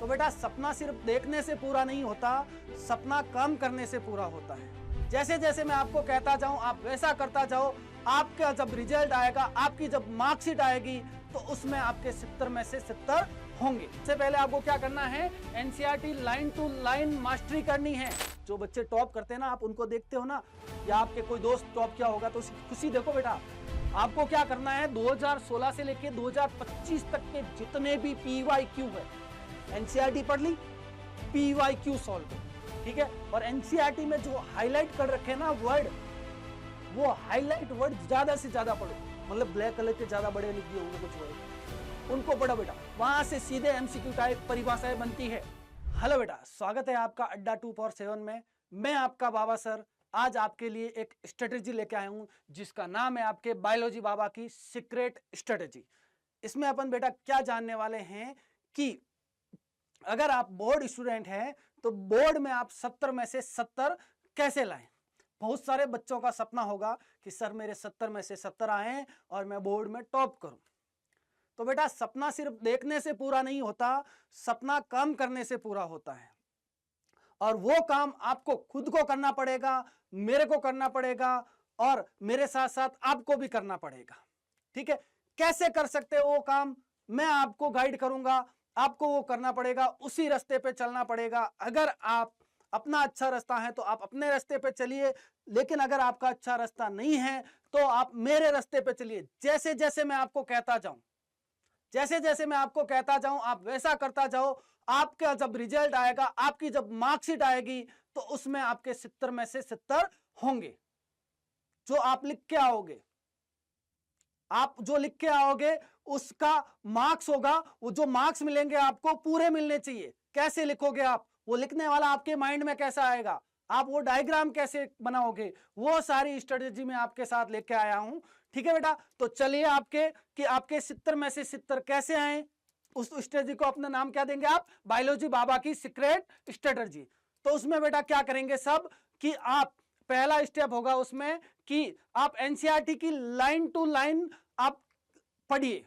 तो बेटा सपना सिर्फ देखने से पूरा नहीं होता, सपना काम करने से पूरा होता है। जैसे जैसे मैं आपको कहता जाऊं आप वैसा करता जाओ, आपका जब रिजल्ट आएगा, आपकी जब मार्कशीट आएगी तो उसमें आपके 70 में से 70 होंगे। सबसे पहले आपको क्या करना है, NCERT line to line mastery करनी है। जो बच्चे टॉप करते हैं ना, आप उनको देखते हो ना, या आपके कोई दोस्त टॉप किया होगा तो उसकी खुशी देखो बेटा। आपको क्या करना है, 2016 से लेके 2025 तक के जितने भी PYQ है, एनसीईआरटी पढ़ ली, PYQ सॉल्व कर, ठीक है। और एनसीईआरटी में जो हाईलाइट कर रखे हैं ना वर्ड, वो हाईलाइट वर्ड ज्यादा से ज्यादा पढ़ो, मतलब ब्लैक कलर के ज्यादा बड़े लिख दिए होंगे कुछ वर्ड, उनको पढ़ो बेटा। वहां से सीधे एमसीक्यू टाइप परिभाषाएं बनती है। हेलो बेटा, स्वागत है आपका अड्डा 247 में। मैं आपका बाबा सर आज आपके लिए एक स्ट्रेटेजी लेके आया हूं जिसका नाम है आपके बायोलॉजी बाबा की सीक्रेट स्ट्रेटेजी। इसमें अपन बेटा क्या जानने वाले हैं कि अगर आप बोर्ड स्टूडेंट हैं तो बोर्ड में आप 70 में से 70 कैसे लाएं। बहुत सारे बच्चों का सपना होगा कि सर मेरे 70 में से 70 आए और मैं बोर्ड में टॉप करूं। तो बेटा सपना सिर्फ देखने से पूरा नहीं होता, सपना काम करने से पूरा होता है। और वो काम आपको खुद को करना पड़ेगा, मेरे को करना पड़ेगा और मेरे साथ साथ आपको भी करना पड़ेगा, ठीक है। कैसे कर सकते हो वो काम, मैं आपको गाइड करूंगा। आपको वो करना पड़ेगा, उसी रास्ते पे चलना पड़ेगा। अगर आप अपना अच्छा रास्ता है तो आप अपने रास्ते पे चलिए, लेकिन अगर आपका अच्छा रास्ता नहीं है तो आप मेरे रास्ते पे चलिए। जैसे जैसे मैं आपको कहता जाऊं, जैसे जैसे मैं आपको कहता जाऊं आप वैसा करता जाओ। आपका जब रिजल्ट आएगा, आपकी जब मार्कशीट आएगी तो उसमें आपके 70 में से 70 होंगे। जो आप लिख के आओगे, आप जो लिख के आओगे उसका मार्क्स होगा। वो जो मार्क्स मिलेंगे आपको पूरे मिलने चाहिए। कैसे लिखोगे आप, वो लिखने वाला आपके माइंड में कैसा आएगा, आप वो डायग्राम कैसे बनाओगे, वो सारी स्ट्रेटेजी में आपके साथ लेके आया हूं, ठीक है बेटा। तो चलिए आपके 70 में से 70 कैसे आए, उस स्ट्रेटेजी को अपना नाम क्या देंगे आप, बायोलॉजी बाबा की सीक्रेट स्ट्रेटेजी। तो उसमें बेटा क्या करेंगे सब कि आप पहला स्टेप होगा उसमें कि आप एनसीईआरटी की लाइन टू लाइन आप पढ़िए।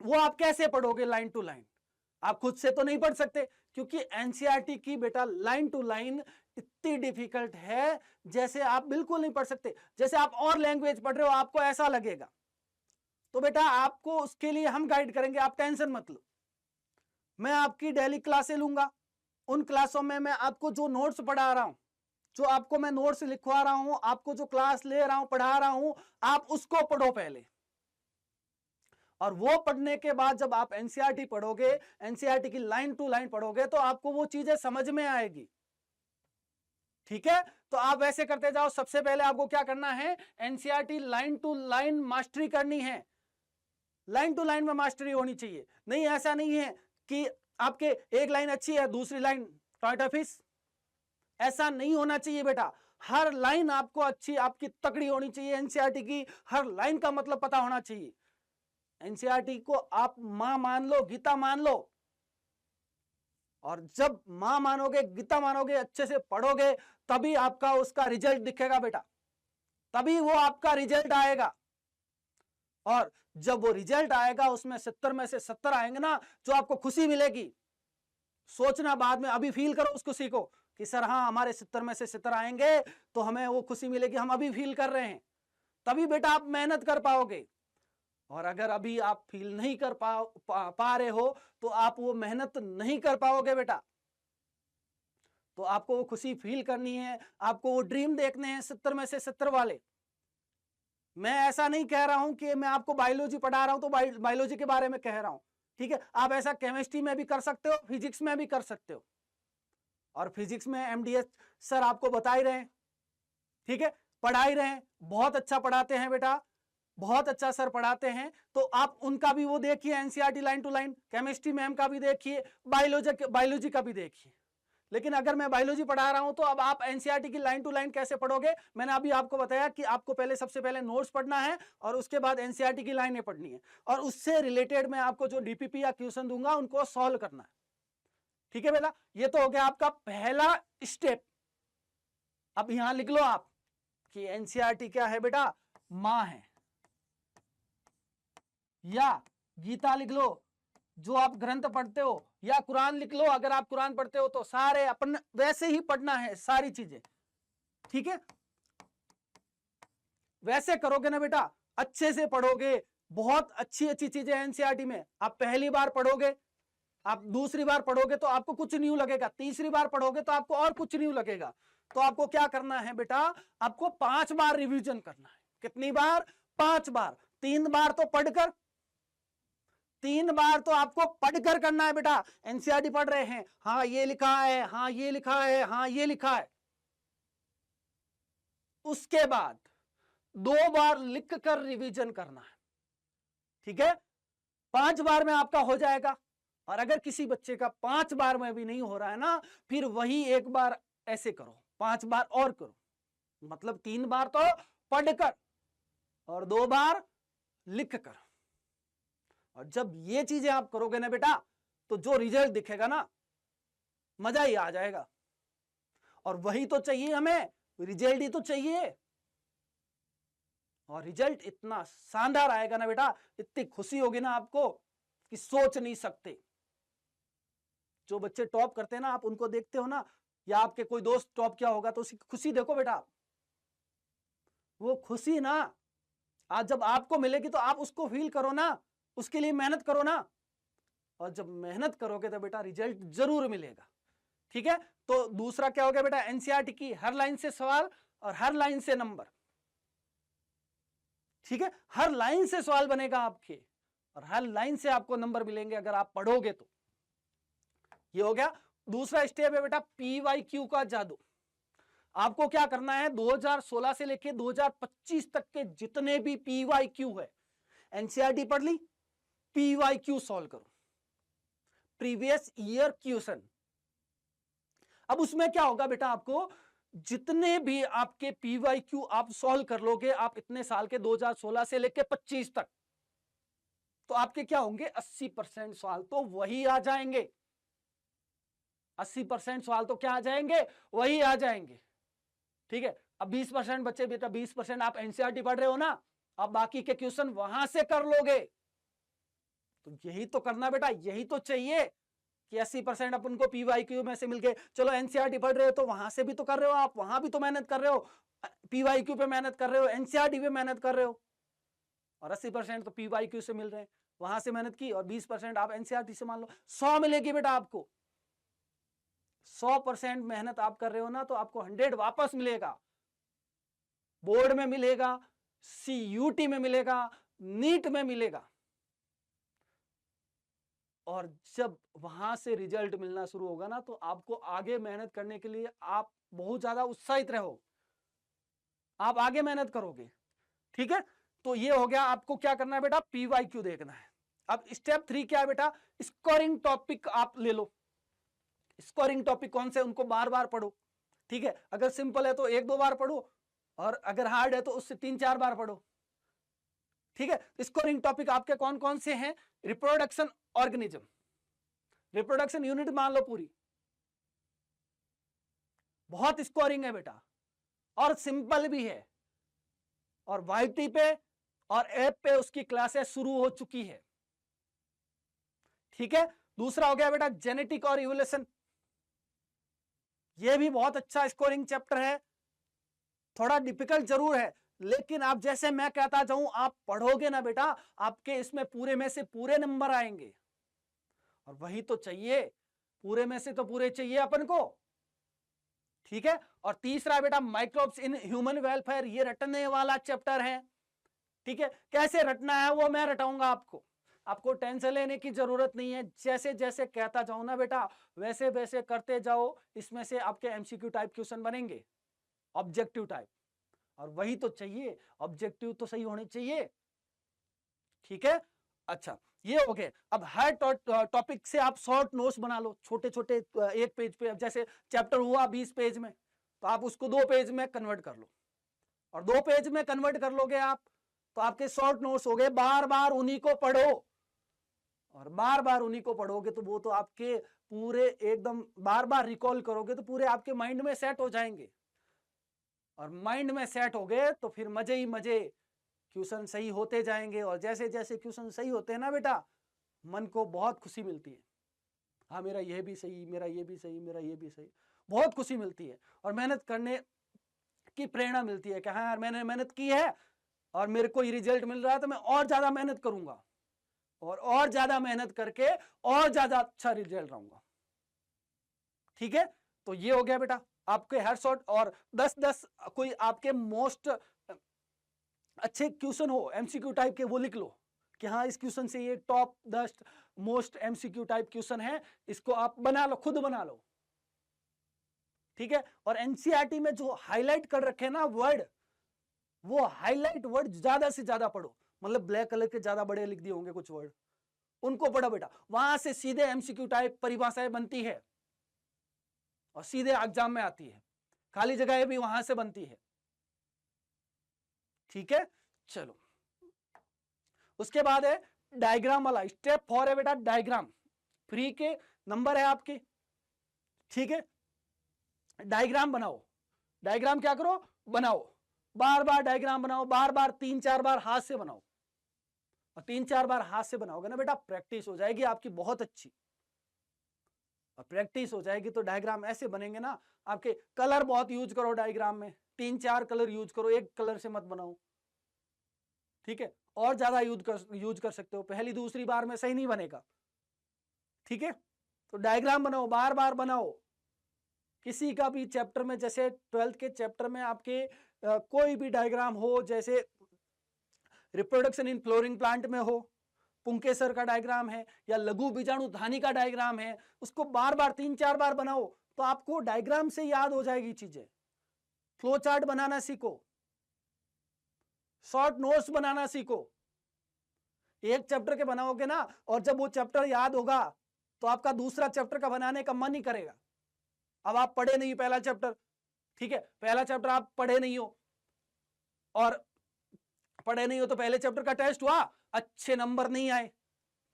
वो आप कैसे पढ़ोगे लाइन टू लाइन, आप खुद से तो नहीं पढ़ सकते क्योंकि एनसीईआरटी की बेटा लाइन टू लाइन इतनी डिफिकल्ट है, जैसे आप बिल्कुल नहीं पढ़ सकते। जैसे आप और लैंग्वेज पढ़ रहे हो आपको ऐसा लगेगा। तो बेटा आपको उसके लिए हम गाइड करेंगे, आप टेंशन मत लो। मैं आपकी डेली क्लासें लूंगा, उन क्लासों में मैं आपको जो नोट्स पढ़ा रहा हूं, जो आपको मैं नोट्स लिखवा रहा हूं, आपको जो क्लास ले रहा हूं, पढ़ा रहा हूं, आप उसको पढ़ो पहले। और वो पढ़ने के बाद जब आप एनसीईआरटी पढ़ोगे, एनसीईआरटी की लाइन टू लाइन पढ़ोगे तो आपको वो चीजें समझ में आएगी, ठीक है। तो आप वैसे करते जाओ। सबसे पहले आपको क्या करना है, NCERT line to line mastery करनी है। लाइन टू लाइन में मास्टरी होनी चाहिए। नहीं, ऐसा नहीं है कि आपके एक लाइन अच्छी है दूसरी लाइन टोमेटो फिश, ऐसा नहीं होना चाहिए बेटा। हर लाइन आपको अच्छी, आपकी तकड़ी होनी चाहिए। एनसीईआरटी की हर लाइन का मतलब पता होना चाहिए। एनसीईआरटी को आप मां मान लो, गीता मान लो, और जब मां मानोगे, गीता मानोगे, अच्छे से पढ़ोगे, तभी आपका उसका रिजल्ट दिखेगा बेटा, तभी वो आपका रिजल्ट आएगा। और जब वो रिजल्ट आएगा उसमें 70 में से 70 आएंगे ना, जो आपको खुशी मिलेगी, सोचना बाद में, अभी फील करो उस खुशी को कि सर हाँ हमारे 70 में से 70 आएंगे तो हमें वो खुशी मिलेगी, हम अभी फील कर रहे हैं। तभी बेटा आप मेहनत कर पाओगे। और अगर अभी आप फील नहीं कर पा रहे हो तो आप वो मेहनत नहीं कर पाओगे बेटा। तो आपको वो खुशी फील करनी है, आपको वो ड्रीम देखने हैं 70 में से 70 वाले। मैं ऐसा नहीं कह रहा हूं कि मैं आपको बायोलॉजी पढ़ा रहा हूं तो बायोलॉजी के बारे में कह रहा हूं, ठीक है। आप ऐसा केमिस्ट्री में भी कर सकते हो, फिजिक्स में भी कर सकते हो। और फिजिक्स में एमडीएस सर आपको बता ही रहे हैं, ठीक है, पढ़ा ही रहे हैं, बहुत अच्छा पढ़ाते हैं बेटा, बहुत अच्छा सर पढ़ाते हैं। तो आप उनका भी वो देखिए, NCERT line to line, chemistry ma'am का भी देखिए, बायोलॉजी का भी देखिए। लेकिन अगर मैं बायोलॉजी पढ़ा रहा हूं तो अब आप एनसीईआरटी की लाइन टू लाइन कैसे पढ़ोगे, मैंने अभी आपको बताया कि आपको पहले सबसे पहले नोट्स पढ़ना है और उसके बाद एनसीईआरटी की लाइनें पढ़नी है, और उससे रिलेटेड मैं आपको जो डीपीपी या क्वेश्चन दूंगा उनको सॉल्व करना है, ठीक है बेटा। ये तो हो गया आपका पहला स्टेप। अब यहां लिख लो आप कि एनसीईआरटी क्या है बेटा, मां है, या गीता लिख लो, जो आप ग्रंथ पढ़ते हो, या कुरान लिख लो, अगर आप कुरान पढ़ते हो तो सारे अपन वैसे ही पढ़ना है सारी चीजें, ठीक है। वैसे करोगे ना बेटा, अच्छे से पढ़ोगे, बहुत अच्छी अच्छी चीजें एनसीईआरटी में। आप पहली बार पढ़ोगे, आप दूसरी बार पढ़ोगे तो आपको कुछ न्यू लगेगा, तीसरी बार पढ़ोगे तो आपको और कुछ न्यू लगेगा। तो आपको क्या करना है बेटा, आपको 5 बार रिवीजन करना है। कितनी बार? 5 बार। 3 बार तो पढ़कर, 3 बार तो आपको पढ़कर करना है बेटा। एनसीईआरटी पढ़ रहे हैं, हाँ ये लिखा है, हाँ ये लिखा है, हाँ ये लिखा है। उसके बाद 2 बार लिख कर रिवीजन करना है, ठीक है। 5 बार में आपका हो जाएगा। और अगर किसी बच्चे का 5 बार में भी नहीं हो रहा है ना, फिर वही 1 बार ऐसे करो, 5 बार और करो, मतलब 3 बार तो पढ़कर और 2 बार लिख कर। और जब ये चीजें आप करोगे ना बेटा, तो जो रिजल्ट दिखेगा ना, मजा ही आ जाएगा। और वही तो चाहिए हमें, रिजल्ट ही तो चाहिए। और रिजल्ट इतना शानदार आएगा ना बेटा, इतनी खुशी होगी ना आपको कि सोच नहीं सकते। जो बच्चे टॉप करते हैं ना, आप उनको देखते हो ना, या आपके कोई दोस्त टॉप किया होगा तो उसकी खुशी देखो बेटा, वो खुशी ना आज जब आपको मिलेगी तो आप उसको फील करो ना, उसके लिए मेहनत करो ना। और जब मेहनत करोगे तो बेटा रिजल्ट जरूर मिलेगा, ठीक है। तो दूसरा क्या हो गया बेटा, एनसीईआरटी की हर लाइन से सवाल और हर लाइन से नंबर, ठीक है। हर लाइन से सवाल बनेगा आपके और हर लाइन से आपको नंबर मिलेंगे अगर आप पढ़ोगे तो। ये हो गया। दूसरा स्टेप है बेटा पीवाईक्यू का जादू। आपको क्या करना है, 2016 से लेके 2025 तक के जितने भी पीवाईक्यू है, एनसीईआरटी पढ़ ली, पीवाईक्यू सॉल्व करो, प्रीवियस ईयर क्वेश्चन। अब उसमें क्या होगा बेटा, आपको जितने भी आपके पीवाईक्यू आप सॉल्व कर लोगे, आप इतने साल के 2016 से लेके 25 तक, तो आपके क्या होंगे, 80% सवाल तो वही आ जाएंगे। 80% सवाल तो क्या आ जाएंगे, वही आ जाएंगे, ठीक है। अब 20% बच्चे बेटा, 20% आप एनसीईआरटी पढ़ रहे हो ना, अब बाकी के क्वेश्चन वहां से कर लोगे। तो यही तो करना बेटा, यही तो चाहिए कि 80% अपन को पीवाईक्यू में से मिल गए। चलो एनसीईआरटी पढ़ रहे हो तो वहां से भी तो कर रहे हो आप, वहां भी तो मेहनत कर रहे हो, पीवाईक्यू पे मेहनत कर रहे हो, एनसीईआरटी पे मेहनत कर रहे हो। और 80% तो पीवाईक्यू से मिल रहे हैं, वहां से मेहनत की, और 20% आप एनसीईआरटी से मान लो, 100 मिलेगी बेटा आपको। 100% मेहनत आप कर रहे हो ना, तो आपको 100 वापस मिलेगा। बोर्ड में मिलेगा, सीयूटी में मिलेगा, नीट में मिलेगा। और जब वहां से रिजल्ट मिलना शुरू होगा ना, तो आपको आगे मेहनत करने के लिए आप बहुत ज्यादा उत्साहित रहो, आप आगे मेहनत करोगे, ठीक है। तो ये हो गया, आपको क्या करना है बेटा, पीवाईक्यू देखना है। अब स्टेप 3 क्या है बेटा, स्कोरिंग टॉपिक आप ले लो। स्कोरिंग टॉपिक कौन से, उनको बार बार पढ़ो, ठीक है। अगर सिंपल है तो 1-2 बार पढ़ो, और अगर हार्ड है तो उससे 3-4 बार पढ़ो, ठीक है। स्कोरिंग टॉपिक आपके कौन कौन से हैं, रिप्रोडक्शन ऑर्गेनिज्म, रिप्रोडक्शन यूनिट मान लो पूरी, बहुत स्कोरिंग है बेटा, और सिंपल भी है, और वाईटी पे और ऐप पे उसकी क्लासेस शुरू हो चुकी है, ठीक है। दूसरा हो गया बेटा जेनेटिक और इवोल्यूशन, ये भी बहुत अच्छा स्कोरिंग चैप्टर है, थोड़ा डिफिकल्ट जरूर है, लेकिन आप जैसे मैं कहता जाऊं, आप पढ़ोगे ना बेटा, आपके इसमें पूरे में से पूरे नंबर आएंगे। और वही तो चाहिए, पूरे में से तो पूरे चाहिए अपन को, ठीक है। और तीसरा बेटा माइक्रोब्स इन ह्यूमन वेलफेयर, ये रटने वाला चैप्टर है, ठीक है। कैसे रटना है वो मैं रटाऊंगा आपको, आपको टेंशन लेने की जरूरत नहीं है। जैसे जैसे कहता जाऊं ना बेटा, वैसे वैसे करते जाओ, इसमें से आपके एमसीक्यू टाइप क्वेश्चन बनेंगे, ऑब्जेक्टिव टाइप। और वही तो चाहिए, ऑब्जेक्टिव तो सही होने चाहिए, ठीक है। अच्छा, ये हो गए। अब हर टॉपिक से आप शॉर्ट नोट्स बना लो, छोटे छोटे, एक पेज पे, जैसे चैप्टर हुआ 20 पेज में, तो आप उसको 2 पेज में कन्वर्ट कर लो, और 2 पेज में कन्वर्ट कर लोगे आप, तो आपके शॉर्ट नोट्स हो गए। बार बार उन्हीं को पढ़ो, और बार बार उन्हीं को पढ़ोगे तो वो तो आपके पूरे एकदम बार बार रिकॉल करोगे तो पूरे आपके माइंड में सेट हो जाएंगे। और माइंड में सेट हो गए तो फिर मजे ही मजे, क्वेश्चन सही होते जाएंगे। और जैसे जैसे क्वेश्चन सही होते हैं ना बेटा, मन को बहुत खुशी मिलती है। हाँ मेरा ये भी सही, मेरा ये भी सही, मेरा ये भी सही, बहुत खुशी मिलती है और मेहनत करने की प्रेरणा मिलती है कि हाँ यार मैंने मेहनत की है और मेरे को ये रिजल्ट मिल रहा है तो मैं और ज्यादा मेहनत करूंगा और ज्यादा मेहनत करके और ज्यादा अच्छा रिजल्ट लाऊंगा। ठीक है, तो ये हो गया बेटा आपके हेड शॉट। और 10-10 कोई आपके मोस्ट अच्छे क्वेश्चन हो एमसीक्यू टाइप के वो लिख लो कि हाँ इस क्वेश्चन से ये top 10 most MCQ type question है, इसको आप बना लो, खुद बना लो। ठीक है, और एनसीईआरटी में जो हाईलाइट कर रखे ना वर्ड, वो हाईलाइट वर्ड ज्यादा से ज्यादा पढ़ो। मतलब ब्लैक कलर के ज्यादा बड़े लिख दिए होंगे कुछ वर्ड, उनको पढ़ो बेटा। वहां से सीधे एमसीक्यू टाइप परिभाषाएं बनती है और सीधे एग्जाम में आती है, खाली जगह भी वहां से बनती है। ठीक है, चलो उसके बाद है डायग्राम वाला। स्टेप 4 है बेटा डायग्राम। फ्री के नंबर है आपके। ठीक है, डायग्राम बनाओ। डायग्राम क्या करो, बनाओ, बार बार डायग्राम बनाओ, बार बार 3-4 बार हाथ से बनाओ। और 3-4 बार हाथ से बनाओगे ना बेटा, प्रैक्टिस हो जाएगी आपकी बहुत अच्छी। और प्रैक्टिस हो जाएगी तो डायग्राम ऐसे बनेंगे ना आपके। कलर बहुत यूज करो डायग्राम में, 3-4 कलर यूज करो, एक कलर से मत बनाओ। ठीक है, और ज्यादा यूज कर सकते हो, पहली दूसरी बार में सही नहीं बनेगा। ठीक है, तो डायग्राम बनाओ, बार बार बनाओ। किसी का भी चैप्टर में, जैसे 12th के चैप्टर में आपके कोई भी डायग्राम हो, जैसे रिप्रोडक्शन इन फ्लोरिंग प्लांट में हो, पुंकेसर का डायग्राम है या लघु बीजाणु धानी का डायग्राम है, उसको बार बार 3-4 बार बनाओ तो आपको डायग्राम से याद हो जाएगी चीजें। फ्लो चार्ट बनाना सीखो, शॉर्ट नोट्स बनाना सीखो। एक चैप्टर के बनाओगे ना, और जब वो चैप्टर याद होगा तो आपका दूसरा चैप्टर का बनाने का मन ही करेगा। अब आप पढ़े नहीं पहला चैप्टर, ठीक है, पहला चैप्टर आप पढ़े नहीं हो, और पढ़े नहीं हो तो पहले चैप्टर का टेस्ट हुआ, अच्छे नंबर नहीं आए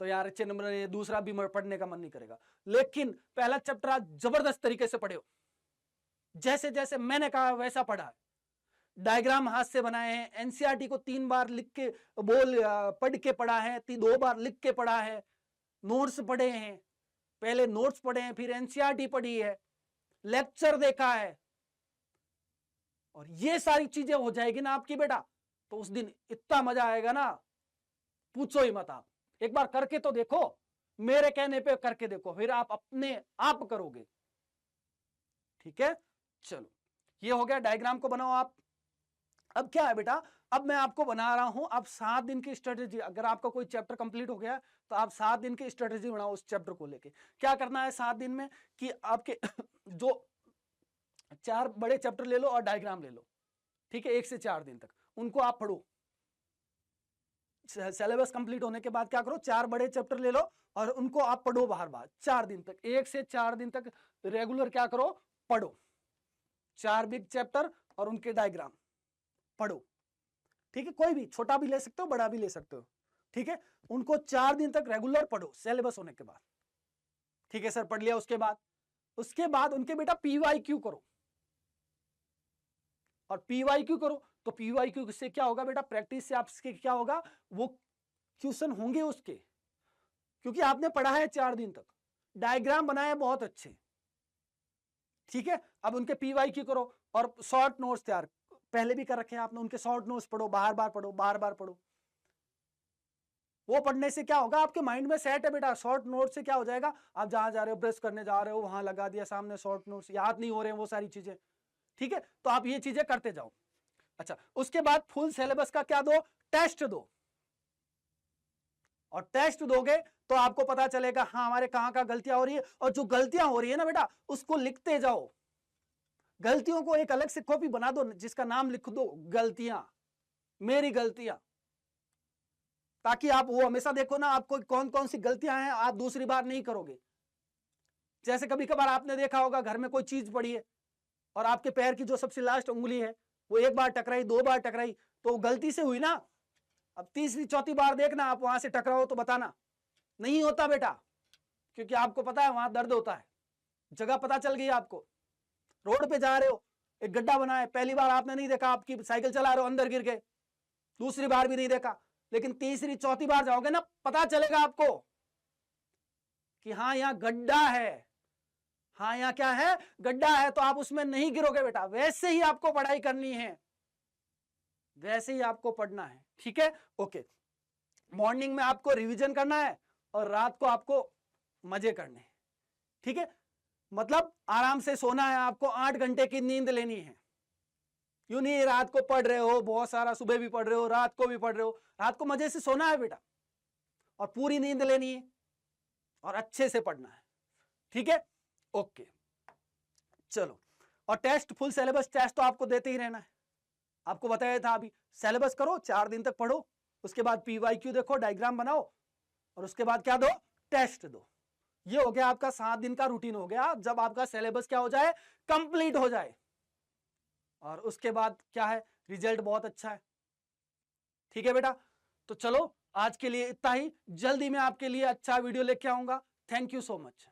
तो यार अच्छे नंबर नहीं, दूसरा भी पढ़ने का मन नहीं करेगा। लेकिन पहला चैप्टर आप जबरदस्त तरीके से पढ़े हो, जैसे जैसे मैंने कहा वैसा पढ़ा है, डायग्राम हाथ से बनाए हैं, एनसीईआरटी को 3 बार लिख के पढ़ के पढ़ा है, 2 बार लिख के पढ़ा है, नोट्स पढ़े हैं, पहले नोट्स पढ़े हैं, फिर एनसीईआरटी पढ़ी है, लेक्चर देखा है, और ये सारी चीजें हो जाएगी ना आपकी बेटा, तो उस दिन इतना मजा आएगा ना पूछो ही मत। आप एक बार करके तो देखो, मेरे कहने पे करके देखो, फिर आप अपने आप करोगे। ठीक है, चलो ये हो गया, डायग्राम को बनाओ आप। अब क्या है बेटा, अब मैं आपको बना रहा हूं, आप 7 दिन की स्ट्रेटेजी। अगर आपका कोई चैप्टर कंप्लीट हो गया तो आप 7 दिन की स्ट्रेटेजी बनाओ उस चैप्टर को लेके। क्या करना है 7 दिन में कि आपके जो 4 बड़े चैप्टर ले लो और डायग्राम ले लो। ठीक है, 1 से 4 दिन तक उनको आप पढ़ो। सिलेबस कंप्लीट होने के बाद क्या करो, 4 बड़े चैप्टर ले लो और उनको आप पढ़ो बाहर बाहर 4 दिन तक, 1 से 4 दिन तक रेगुलर क्या करो, पढ़ो। 4 बिग चैप्टर और उनके डायग्राम पढ़ो। ठीक है, कोई भी छोटा भी ले सकते हो, बड़ा भी ले सकते हो। ठीक है, उनको 4 दिन तक रेगुलर पढ़ो सिलेबस होने के बाद। ठीक है सर, पढ़ लिया, उसके बाद उनके बेटा पीवाईक्यू करो। और पीवाईक्यू करो तो पीवाईक्यू से क्या होगा बेटा, प्रैक्टिस से आपके क्या होगा, वो क्वेश्चन होंगे उसके, क्योंकि आपने पढ़ा है 4 दिन तक, डायग्राम बनाए बहुत अच्छे। ठीक है, अब उनके पीवाईक्यू करो और शॉर्ट नोट्स तैयार पहले भी कर रखे हैं आपने, उनके शॉर्ट नोट्स पढ़ो, बार बार पढ़ो, बार बार पढ़ो। वो पढ़ने से क्या होगा, आपके माइंड में सेट है बेटा। शॉर्ट नोट से क्या हो जाएगा, आप जहां जा रहे हो, ब्रश करने जा रहे हो, वहां लगा दिया सामने शॉर्ट नोट्स, याद नहीं हो रहे हैं वो सारी चीजें। ठीक है, तो आप ये चीजें करते जाओ। अच्छा, उसके बाद फुल सिलेबस का क्या दो, टेस्ट दो। और टेस्ट दोगे तो आपको पता चलेगा हाँ हमारे कहां कहां गलतियां हो रही है, और जो गलतियां हो रही है ना बेटा उसको लिखते जाओ। गलतियों को एक अलग से कॉपी बना दो जिसका नाम लिख दो गलतियां, मेरी गलतियां, ताकि आप वो हमेशा देखो ना आपको कौन कौन सी गलतियां हैं, आप दूसरी बार नहीं करोगे। जैसे कभी कभार आपने देखा होगा घर में कोई चीज पड़ी है और आपके पैर की जो सबसे लास्ट उंगली है वो 1 बार टकराई, 2 बार टकराई, तो गलती से हुई ना। अब तीसरी चौथी बार देखना आप वहां से टकराओ तो बताना। नहीं होता बेटा, क्योंकि आपको पता है वहां दर्द होता है, जगह पता चल गई आपको। रोड पे जा रहे हो, एक गड्ढा बना है, पहली बार आपने नहीं देखा, आपकी साइकिल चला रहे हो अंदर गिर गए, दूसरी बार भी नहीं देखा, लेकिन तीसरी चौथी बार जाओगे ना पता चलेगा आपको कि हाँ यहाँ गड्ढा है, हाँ यहाँ क्या है, गड्ढा है, तो आप उसमें नहीं गिरोगे बेटा। वैसे ही आपको पढ़ाई करनी है, वैसे ही आपको पढ़ना है, ठीक है। ओके, मॉर्निंग में आपको रिवीजन करना है और रात को आपको मजे करने हैं, ठीक है। मतलब आराम से सोना है आपको, 8 घंटे की नींद लेनी है। यूं नहीं रात को पढ़ रहे हो बहुत सारा, सुबह भी पढ़ रहे हो, रात को भी पढ़ रहे हो। रात को मजे से सोना है बेटा और पूरी नींद लेनी है और अच्छे से पढ़ना है, ठीक है। ओके चलो, और टेस्ट, फुल सिलेबस टेस्ट तो आपको देते ही रहना है। आपको बताया था अभी, सिलेबस करो, 4 दिन तक पढ़ो, उसके बाद PYQ देखो, डायग्राम बनाओ, और उसके बाद क्या दो, टेस्ट दो। ये हो गया आपका 7 दिन का रूटीन हो गया, जब आपका सिलेबस क्या हो जाए, कंप्लीट हो जाए। और उसके बाद क्या है, रिजल्ट बहुत अच्छा है, ठीक है बेटा। तो चलो आज के लिए इतना ही, जल्दी मैं आपके लिए अच्छा वीडियो लेके आऊंगा। Thank you so much.